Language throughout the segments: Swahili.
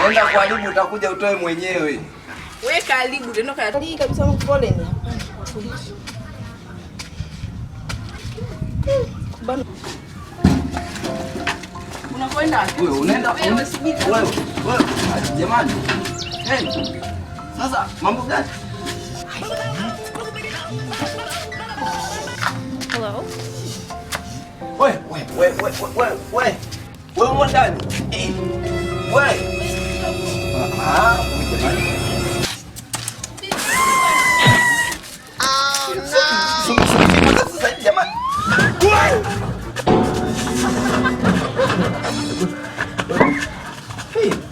Naenda kuharibu, utakuja utoe mwenyewe. Wewe karibu ndio kali kabisa mpole ni. Bana. Unakwenda wapi? Wewe unaenda wewe. Jamani. Hey. Sasa mambo gani? Hello? Wewe ndani. Wewe. Oh no. Jamani.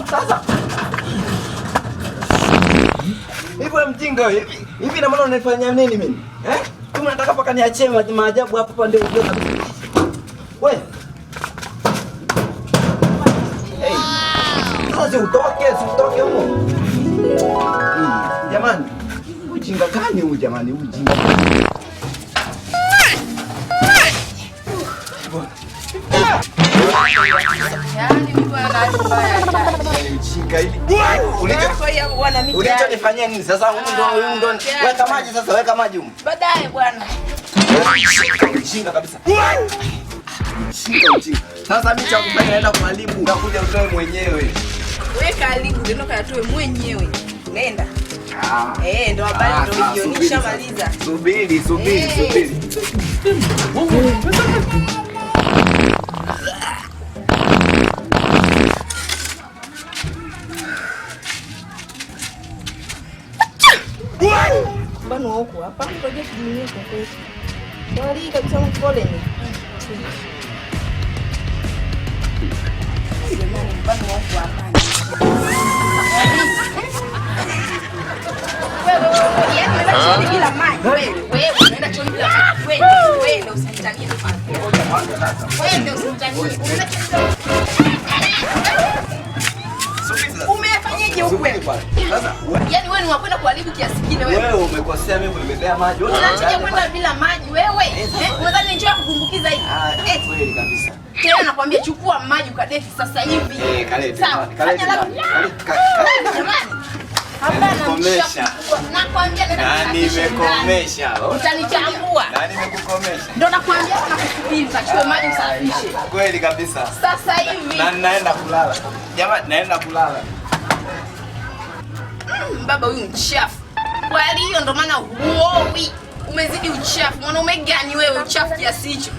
Sasa. Hivi mjinga hivi. Hivi na maana unanifanyia nini mimi? Kama unataka paka niachie maajabu hapa pande ujue kabisa. Wewe. Hey. Sasa utoke huko. Jamani. Ujinga gani huu jamani? Ujinga. Ulichonifanyia nini sasa? Huyu ndo weka maji sasa, weka maji huko. Baadaye bwana. Ujinga kabisa. Ujinga. Sasa mimi cha kufanya naenda kuharibu, utakuja utoe mwenyewe. Wewe karibu ndio katoe mwenyewe. Nenda. Ndo habari ndio hiyo, nishamaliza. Subiri. Bana huko hapa ngoja tuminie kwa kweli. Bali kabisa mpole ni. Jamani bana huko hapa. Wewe bila maji. Wewe unaenda choni bila maji. Wewe ndio usitanie nafasi. Wewe ndio usitanie. Umefanyaje huko wewe? Sasa yaani wewe ni wakwenda kuharibu kiasi kile wewe. Wewe umekosea, mimi nimebebea maji. Unaanza kwenda bila maji wewe. Unadhani njoo kukumbukiza hivi? Kweli kabisa. Tena nakwambia chukua maji ukadeki sasa hivi. Kalete. Sawa. Jamani. Hapana msha. Nakwambia nimekomesha. Utanichambua. Na nimekukomesha. Ndio nakwambia nakusubiri kachukue maji usafishe. Kweli kabisa. Sasa hivi. Na naenda kulala. Jamani naenda kulala. Baba huyu mchafu. Kwa hiyo ndo maana huoi. Umezidi uchafu. Mwanaume gani wewe uchafu kiasi hicho?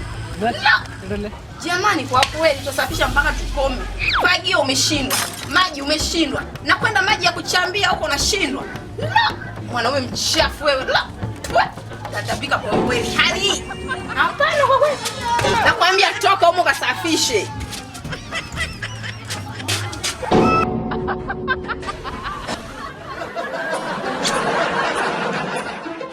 Jamani kwa kweli tutasafisha mpaka tukome. Fagio umeshindwa. Maji umeshindwa. Na kwenda maji ya kuchambia huko unashindwa. Mwanaume mchafu wewe. Tatapika kwa kweli. Hali. Hapana kwa kweli. Nakwambia toka huko kasafishe.